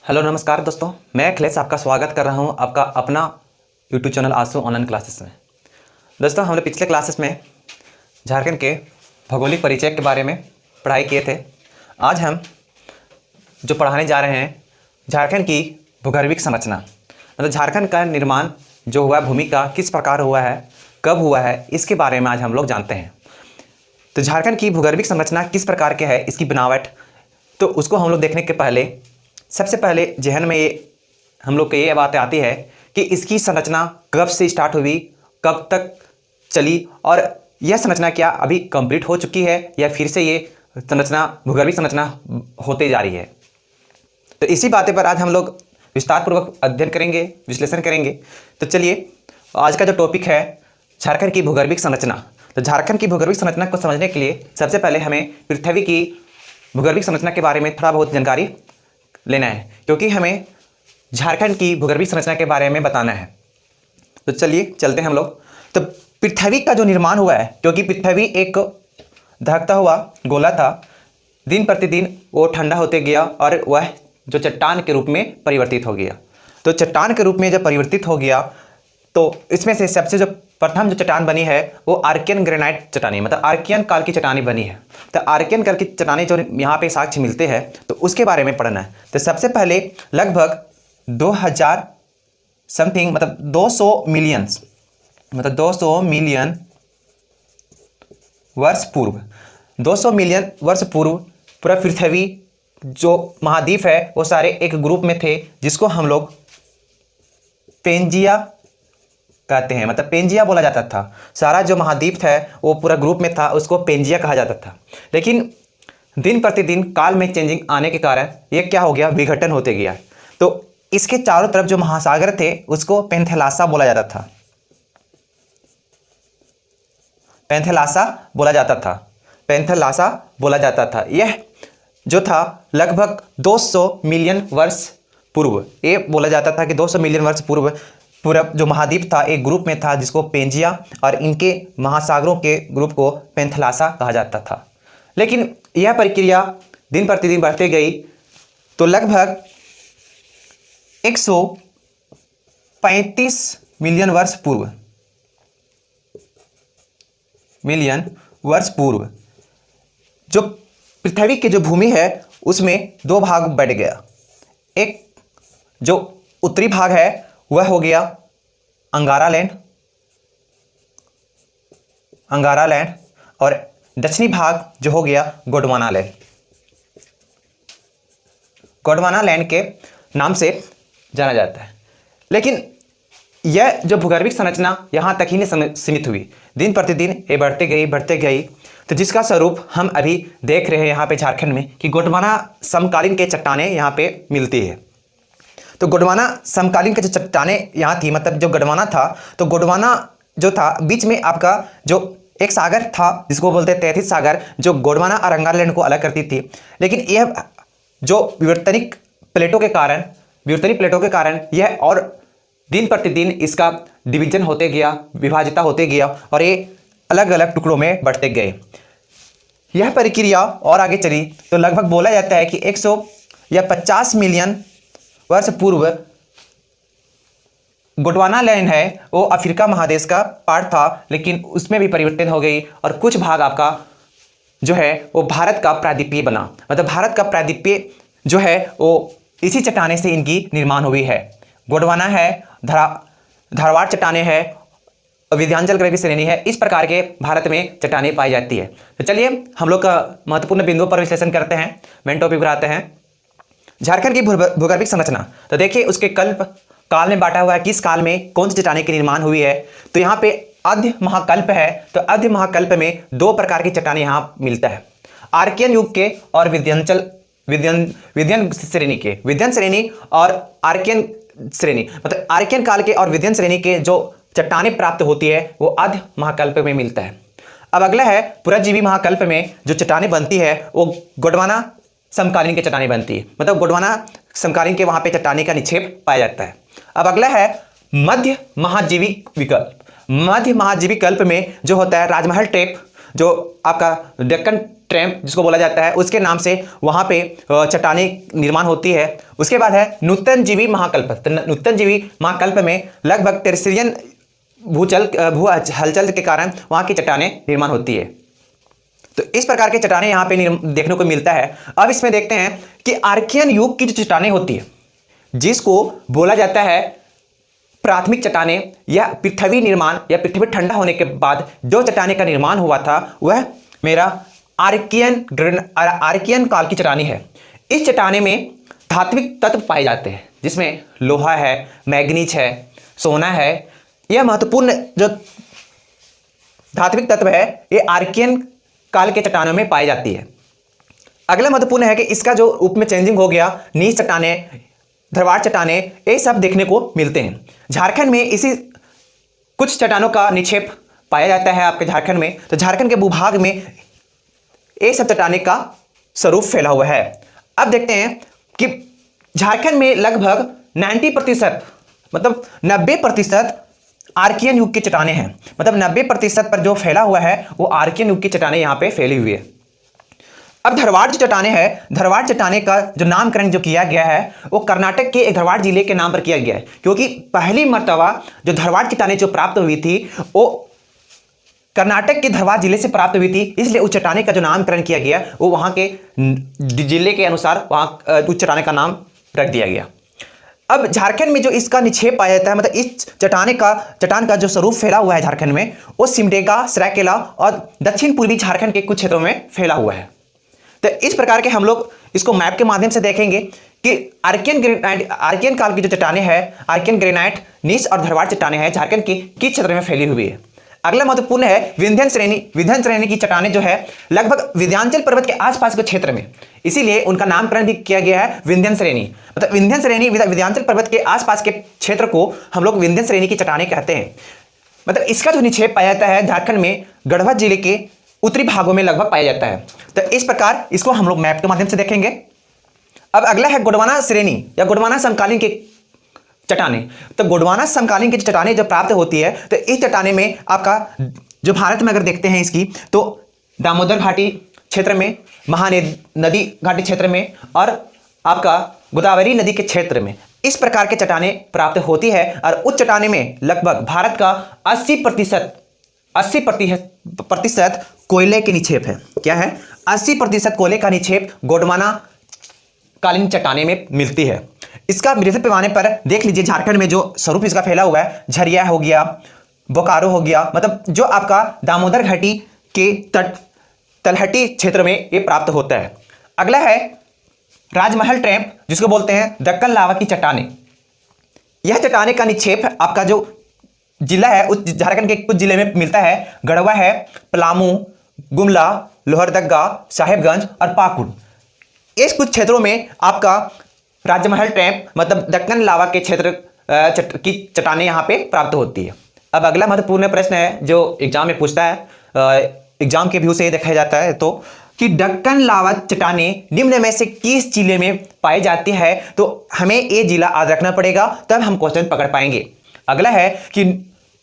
Hello नमस्कार दोस्तों, मैं अखिलेश आपका स्वागत कर रहा हूं आपका अपना यूट्यूब चैनल आंसू ऑनलाइन क्लासेस में। दोस्तों, हमने पिछले क्लासेस में झारखंड के भौगोलिक परिचय के बारे में पढ़ाई किए थे। आज हम जो पढ़ाने जा रहे हैं झारखंड की भूगर्भिक संरचना, मतलब झारखंड का निर्माण जो हुआ, भूमि का किस प्रकार हुआ है, कब हुआ है, इसके बारे में आज हम लोग जानते हैं। तो झारखंड की भूगर्भिक संरचना किस प्रकार के है, इसकी बनावट, तो उसको हम लोग देखने के पहले सबसे पहले जहन में हम लोग को ये बात आती है कि इसकी संरचना कब से स्टार्ट हुई, कब तक चली, और यह संरचना क्या अभी कंप्लीट हो चुकी है या फिर से ये संरचना भूगर्भिक संरचना होते जा रही है। तो इसी बातें पर आज हम लोग विस्तारपूर्वक अध्ययन करेंगे, विश्लेषण करेंगे। तो चलिए, आज का जो टॉपिक है झारखंड की भूगर्भिक संरचना। तो झारखंड की भूगर्भिक संरचना को समझने के लिए सबसे पहले हमें पृथ्वी की भूगर्भिक संरचना के बारे में थोड़ा बहुत जानकारी लेना है, क्योंकि हमें झारखंड की भूगर्भिक संरचना के बारे में बताना है। तो चलिए चलते हैं हम लोग। तो पृथ्वी का जो निर्माण हुआ है, क्योंकि पृथ्वी एक धड़कता हुआ गोला था, दिन प्रतिदिन वो ठंडा होते गया और वह जो चट्टान के रूप में परिवर्तित हो गया। तो चट्टान के रूप में जब परिवर्तित हो गया तो इसमें से सबसे जो प्रथम जो चट्टान बनी है वो आर्कियन ग्रेनाइट चट्टानी, मतलब आर्कियन काल की चट्टानी बनी है। तो आर्कियन काल की चट्टानी जो यहाँ पे साक्ष्य मिलते हैं तो उसके बारे में पढ़ना है। तो सबसे पहले लगभग 2000 समथिंग, मतलब 200 मिलियन, मतलब 200 मिलियन वर्ष पूर्व, 200 मिलियन वर्ष पूर्व पूरा पृथ्वी जो महाद्वीप है वो सारे एक ग्रुप में थे, जिसको हम लोग पेंजिया कहते हैं, मतलब पेंजिया बोला जाता था। सारा जो महाद्वीप था वो पूरा ग्रुप में था, उसको पेंजिया कहा जाता था। लेकिन दिन प्रतिदिन काल में चेंजिंग आने के कारण ये क्या हो गया, विघटन होते गया। तो इसके चारों तरफ जो महासागर थे उसको पेंथेलासा बोला जाता था, पेंथेलासा बोला जाता था, पेंथेलासा बोला जाता था। यह जो था लगभग 200 मिलियन वर्ष पूर्व, ये बोला जाता था कि 200 मिलियन वर्ष पूर्व पूरा जो महाद्वीप था एक ग्रुप में था, जिसको पेंजिया और इनके महासागरों के ग्रुप को पेंथेलासा कहा जाता था। लेकिन यह प्रक्रिया दिन प्रतिदिन बढ़ती गई, तो लगभग 135 मिलियन वर्ष पूर्व, जो पृथ्वी की जो भूमि है उसमें दो भाग बढ़ गया। एक जो उत्तरी भाग है वह हो गया अंगारा लैंड, और दक्षिणी भाग जो हो गया गोंडवाना लैंड के नाम से जाना जाता है। लेकिन यह जो भूगर्भिक संरचना यहाँ तक ही नहीं सीमित हुई, दिन प्रतिदिन ये बढ़ते गई। तो जिसका स्वरूप हम अभी देख रहे हैं यहाँ पे झारखंड में कि गोंडवाना समकालीन के चट्टानें यहाँ पे मिलती है। तो गोंडवाना समकालीन के जो चट्टानें यहाँ थी, मतलब जो गोंडवाना था, तो गोंडवाना जो था बीच में आपका जो एक सागर था जिसको बोलते हैं तैथिस सागर, जो गोंडवाना और अंगारलैंड को अलग करती थी। लेकिन यह जो विवर्तनिक प्लेटों के कारण यह और दिन प्रतिदिन इसका डिवीजन होते गया, विभाजित होते गया और ये अलग अलग टुकड़ों में बढ़ते गए। यह प्रक्रिया और आगे चली तो लगभग बोला जाता है कि 100 या 50 मिलियन वर्ष पूर्व गोंडवाना लैंड है वो अफ्रीका महादेश का पार्ट था, लेकिन उसमें भी परिवर्तन हो गई और कुछ भाग आपका जो है वो भारत का प्रायद्वीपीय बना। मतलब भारत का प्रायद्वीपीय जो है वो इसी चट्टाने से इनकी निर्माण हुई है। गोंडवाना है, धारवाड़ चट्टाने है, विंध्याचल ग्रह की श्रेणी है। इस प्रकार के भारत में चट्टानें पाई जाती है। तो चलिए हम लोग का महत्वपूर्ण बिंदुओं पर विश्लेषण करते हैं, मेन टॉपिक पर आते हैं। झारखंड की भूगर्भिक संरचना, तो देखिए उसके कल्प काल में बांटा हुआ है, किस काल में कौन सी चट्टानें की निर्माण हुई है। तो यहाँ पे आद्य महाकल्प है, तो आद्य महाकल्प में दो प्रकार की चट्टानें यहाँ मिलता है, आर्कियन युग के और विंध्यान श्रेणी और आर्कियन श्रेणी, मतलब आर्कियन काल के और विंध्यान श्रेणी के जो चट्टानें प्राप्त होती है वो आद्य महाकल्प में मिलता है। अब अगला है पुराजीवी महाकल्प में जो चट्टानें बनती है वो गोंडवाना समकालीन के चट्टानें बनती है, मतलब गोंडवाना समकालीन के वहां पे चट्टानें का निक्षेप पाया जाता है। अब अगला है मध्य महाजीवी विकल्प। मध्य महाजीवी कल्प में जो होता है राजमहल टेप जो आपका डेक्कन ट्रैप जिसको बोला जाता है उसके नाम से वहाँ पे चट्टाने निर्माण होती है। उसके बाद है नूतनजीवी महाकल्प। तो नूतनजीवी महाकल्प में लगभग टेरेस्ट्रियन भू हलचल के कारण वहाँ की चट्टाने निर्माण होती है। तो इस प्रकार के चट्टाने यहाँ पे देखने को मिलता है। अब इसमें देखते हैं कि आर्कियन युग की जो चट्टाने होती है जिसको बोला जाता है प्राथमिक चट्टाने या पृथ्वी निर्माण या पृथ्वी ठंडा होने के बाद जो चट्टाने का निर्माण हुआ था वह मेरा आर्कियन काल की चट्टानी है। इस चट्टाने में धात्विक तत्व पाए जाते हैं जिसमें लोहा है, मैग्नीज है, सोना है। यह महत्वपूर्ण जो धात्विक तत्व है ये आर्कियन काल के चट्टानों में पाई जाती है। अगला महत्वपूर्ण है कि इसका जो रूप में चेंजिंग हो गया, नीच चट्टाने, धरवाड़ चट्टाने, ये सब देखने को मिलते हैं। झारखंड में इसी कुछ चट्टानों का निक्षेप पाया जाता है आपके झारखंड में। तो झारखंड के भूभाग में ये सब चट्टाने का स्वरूप फैला हुआ है। अब देखते हैं कि झारखंड में लगभग 90% मतलब 90% आर्कियन युग के चट्टाने हैं। मतलब 90% पर जो फैला हुआ है वो आर्कियन युग की चट्टाने यहाँ पे फैली हुई है। अब धरवाड़ जो चट्टाने हैं, धरवाड़ चट्टाने का जो नामकरण जो किया गया है वो कर्नाटक के एक धरवाड़ जिले के नाम पर किया गया है, क्योंकि पहली मर्तबा जो धरवाड़ चट्टाने जो प्राप्त हुई थी वो कर्नाटक के धरवाड़ जिले से प्राप्त हुई थी, इसलिए उस चट्टाने का जो नामकरण किया गया वो वहाँ के जिले के अनुसार वहाँ उस चट्टाने का नाम रख दिया गया। अब झारखंड में जो इसका निक्षेप पाया जाता है, मतलब इस चट्टान का जो स्वरूप फैला हुआ है झारखंड में, वो सिमडेगा, सरायकेला और दक्षिण पूर्वी झारखंड के कुछ क्षेत्रों में फैला हुआ है। तो इस प्रकार के हम लोग इसको मैप के माध्यम से देखेंगे कि आर्कियन काल की जो चट्टाने हैं, आर्कियन ग्रेनाइट, नीच और धरवाड़ चट्टाने हैं, झारखंड की किस क्षेत्र में फैली हुई है। अगला महत्वपूर्ण है विंध्य श्रेणी। विंध्य श्रेणी की चट्टाने जो है लगभग विंध्याचल पर्वत के आसपास के क्षेत्र में, इसीलिए उनका नामकरण भी किया गया है विंध्य श्रेणी। मतलब विंध्य श्रेणी विंध्याचल पर्वत के आसपास के क्षेत्र को हम लोग विंध्य श्रेणी की चट्टाने कहते हैं। मतलब इसका जो निक्षेप पाया जाता है झारखंड में गढ़वा जिले के उत्तरी भागों में लगभग पाया जाता है। तो इस प्रकार इसको हम लोग मैप के माध्यम से देखेंगे। अब अगला है गोंडवाना श्रेणी या गोंडवाना समकालीन के चट्टाने। तो गोंडवाना समकालीन की चट्टाने जब प्राप्त होती है तो इस चट्टाने में आपका जो भारत में अगर देखते हैं इसकी तो दामोदर घाटी क्षेत्र में, महानदी घाटी क्षेत्र में और आपका गोदावरी नदी के क्षेत्र में इस प्रकार के चट्टाने प्राप्त होती है। और उस चट्टाने में लगभग भारत का 80% कोयले के निक्षेप है। क्या है? 80% कोयले का निक्षेप गोंडवाना कालीन चट्टाने में मिलती है। इसका बृहद पैमाने पर देख लीजिए झारखंड में जो स्वरूप इसका फैला हुआ है, झरिया हो गया, बोकारो हो गया, मतलब जो आपका दामोदर घाटी के तलहटी क्षेत्र में ये प्राप्त होता है। अगला है राजमहल ट्रैप जिसको बोलते हैं दक्कन लावा की चट्टाने। यह चट्टाने का निक्षेप आपका जो जिला है उस झारखंड के कुछ जिले में मिलता है। गढ़वा है, पलामू, गुमला, लोहरदगा, साहेबगंज और पाकुड़। इस कुछ क्षेत्रों में आपका राजमहल ट्रैप मतलब दक्कन लावा के क्षेत्र की चट्टाने यहाँ पे प्राप्त होती है। अब अगला महत्वपूर्ण प्रश्न है जो एग्जाम में पूछता है, एग्जाम के व्यू से देखा जाता है तो कि दक्कन लावा चट्टाने निम्न में से किस जिले में पाई जाती है। तो हमें ये जिला याद रखना पड़ेगा, तब हम क्वेश्चन पकड़ पाएंगे। अगला है कि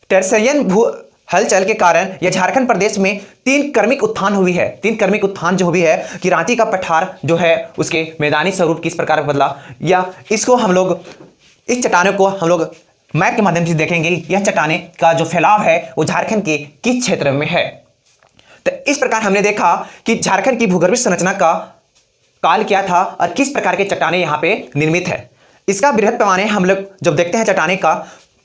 टेरेस्ट्रियन भू हलचल के कारण यह झारखंड प्रदेश में 3 क्रमिक उत्थान हुई है। 3 क्रमिक उत्थान जो हुई है कि रांची का पठार जो है उसके मैदानी स्वरूप किस प्रकार बदला, या इसको हम लोग इस चट्टानों को हम लोग मैप के माध्यम से देखेंगे। यह चट्टाने का जो फैलाव है वो झारखंड के किस क्षेत्र में है। तो इस प्रकार हमने देखा कि झारखंड की भूगर्भीय संरचना का काल क्या था और किस प्रकार के चट्टाने यहाँ पे निर्मित है। इसका बृहद पैमाने हम लोग जब देखते हैं चट्टाने का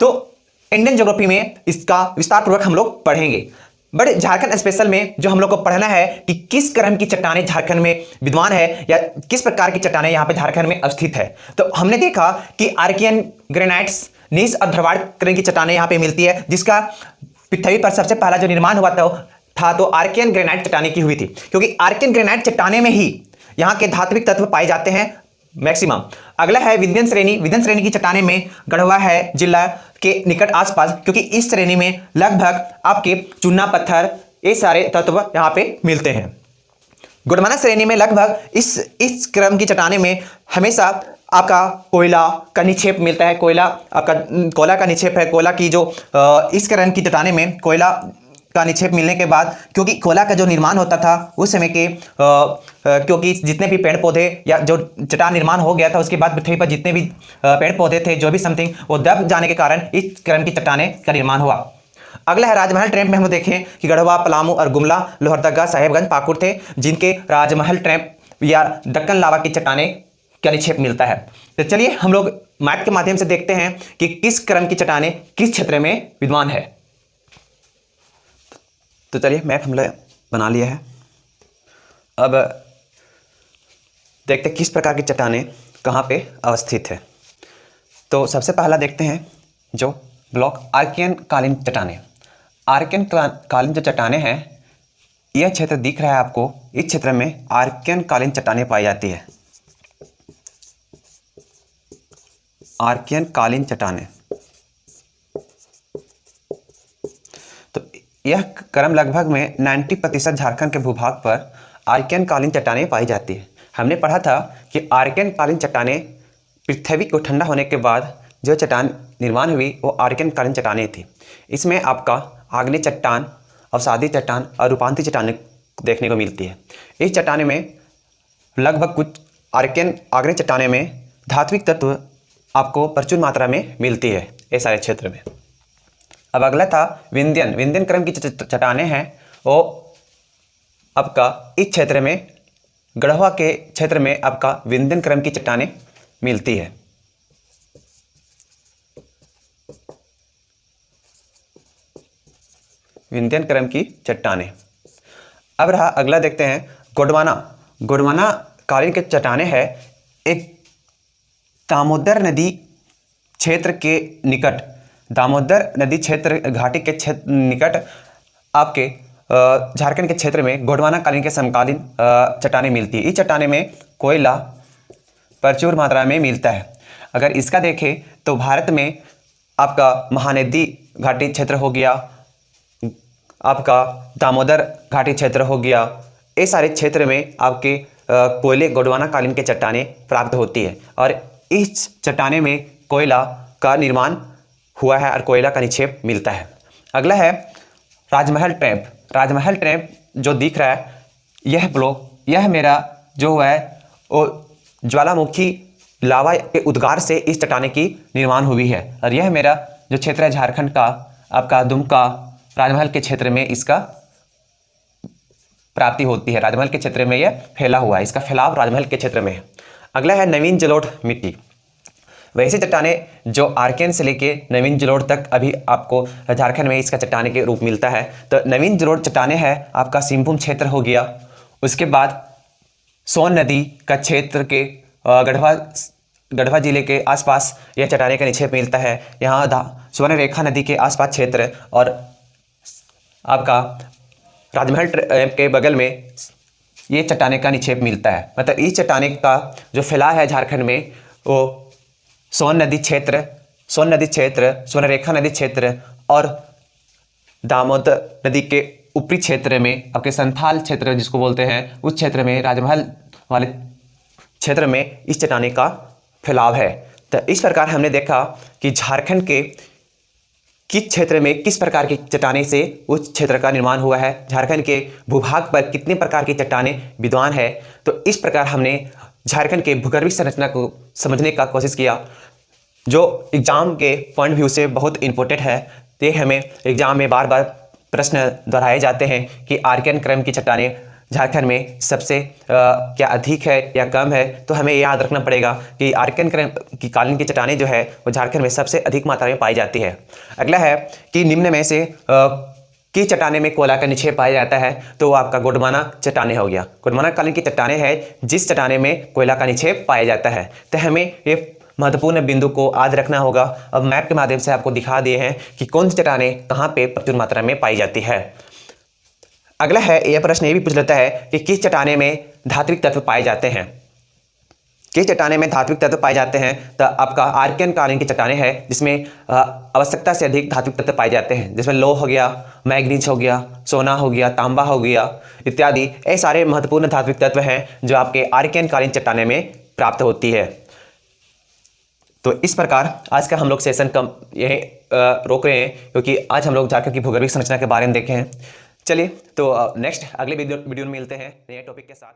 तो इंडियन ज्योग्राफी में इसका विस्तार पूर्वक हम लोग पढ़ेंगे। बट झारखंड स्पेशल में जो हम लोग को पढ़ना है कि किस क्रम की चट्टाने झारखंड में विद्वान है या किस प्रकार की चट्टाने यहाँ पे झारखंड में अवस्थित है। तो हमने देखा कि आर्कियन ग्रेनाइट्स, नीच और धरवाड़ क्रम की चट्टाने यहाँ पे मिलती है, जिसका पृथ्वी पर सबसे पहला जो निर्माण हुआ था तो आर्कियन ग्रेनाइट चट्टाने की हुई थी, क्योंकि आर्कियन ग्रेनाइट चट्टाने में ही यहाँ के धात्विक तत्व पाए जाते हैं मैक्सिमम। अगला है विंध्यन श्रेणी। विंध्यन श्रेणी की चट्टाने में गढ़वा है जिला के निकट आसपास, क्योंकि इस श्रेणी में लगभग आपके चूना पत्थर ये सारे तत्व यहाँ पे मिलते हैं। गोंडवाना श्रेणी में लगभग इस क्रम की चट्टाने में हमेशा आपका कोयला का निक्षेप मिलता है। कोयला का निक्षेप है। कोयला की जो इस क्रम की चट्टाने में कोयला का निक्षेप मिलने के बाद, क्योंकि कोयला का जो निर्माण होता था उस समय के क्योंकि जितने भी पेड़ पौधे या जो चट्टान निर्माण हो गया था उसके बाद पृथ्वी पर जितने भी पेड़ पौधे थे जो भी समथिंग वो दब जाने के कारण इस क्रम की चट्टानें का निर्माण हुआ। अगला है राजमहल ट्रैप में हम देखें कि गढ़वा, पलामू और गुमला, लोहरदगा, साहेबगंज, पाकुड़ थे जिनके राजमहल ट्रैप या दक्कन लावा की चट्टानें का निक्षेप मिलता है। तो चलिए हम लोग मैप के माध्यम से देखते हैं कि किस क्रम की चट्टानें किस क्षेत्र में विद्वान है। तो चलिए मैप हम लोग बना लिया है। अब देखते हैं किस प्रकार की चट्टानें कहाँ पे अवस्थित है। तो सबसे पहला देखते हैं जो ब्लॉक आर्कियन कालीन चट्टानें। आर्कियन कालीन जो चट्टानें हैं, यह क्षेत्र दिख रहा है आपको, इस क्षेत्र में आर्कियन कालीन चट्टानें पाई जाती है। आर्कियन कालीन चट्टानें, तो यह क्रम लगभग में 90% झारखंड के भूभाग पर आर्कियन कालीन चट्टानें पाई जाती है। हमने पढ़ा था कि आर्कियन कालीन चट्टानें पृथ्वी को ठंडा होने के बाद जो चट्टान निर्माण हुई वो आर्कियन कालीन चट्टानें थी। इसमें आपका आग्नेय चट्टान, अवसादी चट्टान और रूपांतरी चट्टानें देखने को मिलती है। इस चट्टाने में लगभग कुछ आग्नेय चट्टाने में धात्विक तत्व आपको प्रचुर मात्रा में मिलती है ये सारे क्षेत्र में। अब अगला था विंध्यन क्रम की चट्टानें हैं, वो आपका इस क्षेत्र में गढ़वा के क्षेत्र में आपका विंध्यन क्रम की चट्टानें मिलती है। विंध्यन क्रम की चट्टानें। अब रहा अगला देखते हैं गोंडवाना कालीन के चट्टानें है। एक दामोदर नदी क्षेत्र के निकट, दामोदर नदी क्षेत्र घाटी के क्षेत्र निकट आपके झारखंड के क्षेत्र में गोंडवाना कालीन के समकालीन चट्टानें मिलती है। इस चट्टाने में कोयला प्रचुर मात्रा में मिलता है। अगर इसका देखें तो भारत में आपका महानदी घाटी क्षेत्र हो गया, आपका दामोदर घाटी क्षेत्र हो गया, ये सारे क्षेत्र में आपके कोयले गोंडवाना कालीन के चट्टानें प्राप्त होती है और इस चट्टाने में कोयला का निर्माण हुआ है और कोयला का निक्षेप मिलता है। अगला है राजमहल ट्रैप। राजमहल ट्रैप जो दिख रहा है, यह ब्लॉक, यह मेरा जो है वो ज्वालामुखी लावा के उद्गार से इस चट्टाने की निर्माण हुई है और यह मेरा जो क्षेत्र है झारखंड का आपका दुमका राजमहल के क्षेत्र में इसका प्राप्ति होती है। राजमहल के क्षेत्र में यह फैला हुआ है, इसका फैलाव राजमहल के क्षेत्र में है। अगला है नवीन जलोढ़ मिट्टी। वैसे चट्टाने जो आर्कियन से लेके नवीन जलोढ़ तक अभी आपको झारखंड में इसका चट्टाने के रूप मिलता है। तो नवीन जलोढ़ चट्टाने है आपका सिंहभूम क्षेत्र हो गया, उसके बाद सोन नदी का क्षेत्र के गढ़वा जिले के आसपास यह चट्टाने का निक्षेप मिलता है। यहाँ स्वर्ण रेखा नदी के आसपास क्षेत्र और आपका राजमहल के बगल में ये चट्टाने का निक्षेप मिलता है। मतलब इस चट्टाने का जो फैलाव है झारखंड में वो सोन नदी क्षेत्र, स्वर्ण रेखा नदी क्षेत्र और दामोदर नदी के ऊपरी क्षेत्र में आपके संथाल क्षेत्र जिसको बोलते हैं, उस क्षेत्र में राजमहल वाले क्षेत्र में इस चट्टाने का फैलाव है। तो इस प्रकार हमने देखा कि झारखंड के किस क्षेत्र में किस प्रकार की चट्टाने से उस क्षेत्र का निर्माण हुआ है, झारखंड के भूभाग पर कितने प्रकार की चट्टाने विद्वान है। तो इस प्रकार हमने झारखंड के भूगर्भीय संरचना को समझने का कोशिश किया, जो एग्जाम के पॉइंट व्यू से बहुत इंपॉर्टेंट है। तो हमें एग्जाम में बार बार प्रश्न दोहराए जाते हैं कि आर्कियन क्रम की चट्टाने झारखंड में सबसे क्या अधिक है या कम है। तो हमें याद रखना पड़ेगा कि आर्कियन क्रम की कालीन की चट्टानें जो है वो झारखंड में सबसे अधिक मात्रा में पाई जाती है। अगला है कि निम्न में से किस चट्टाने में कोयला का निक्षेप पाया जाता है। तो वो आपका गोंडवाना चट्टाने हो गया। गोंडवाना कालीन की चट्टाने है जिस चट्टाने में कोयला का निक्षेप पाया जाता है। तो हमें ये महत्वपूर्ण बिंदु को याद रखना होगा। अब मैप के माध्यम से आपको दिखा दिए हैं कि कौन सी चट्टानें कहाँ पे प्रचुर मात्रा में पाई जाती है। अगला है, यह प्रश्न ये भी पूछ लेता है कि किस चट्टाने में धात्विक तत्व पाए जाते हैं। किस चट्टाने में धात्विक तत्व पाए जाते हैं। तो आपका आर्कियन कालीन की चट्टाने है जिसमें आवश्यकता से अधिक धात्विक तत्व पाए जाते हैं, जिसमें लोह हो गया, मैग्नीज हो गया, सोना हो गया, तांबा हो गया इत्यादि। ये सारे महत्वपूर्ण धात्विक तत्व हैं जो आपके आर्कियन कालीन चट्टाने में प्राप्त होती है। तो इस प्रकार आज का हम लोग सेशन कम यही रोक रहे हैं, क्योंकि आज हम लोग झारखंड की भूगर्भीय संरचना के बारे में देखे हैं। चलिए तो नेक्स्ट अगले वीडियो में मिलते हैं नए टॉपिक के साथ।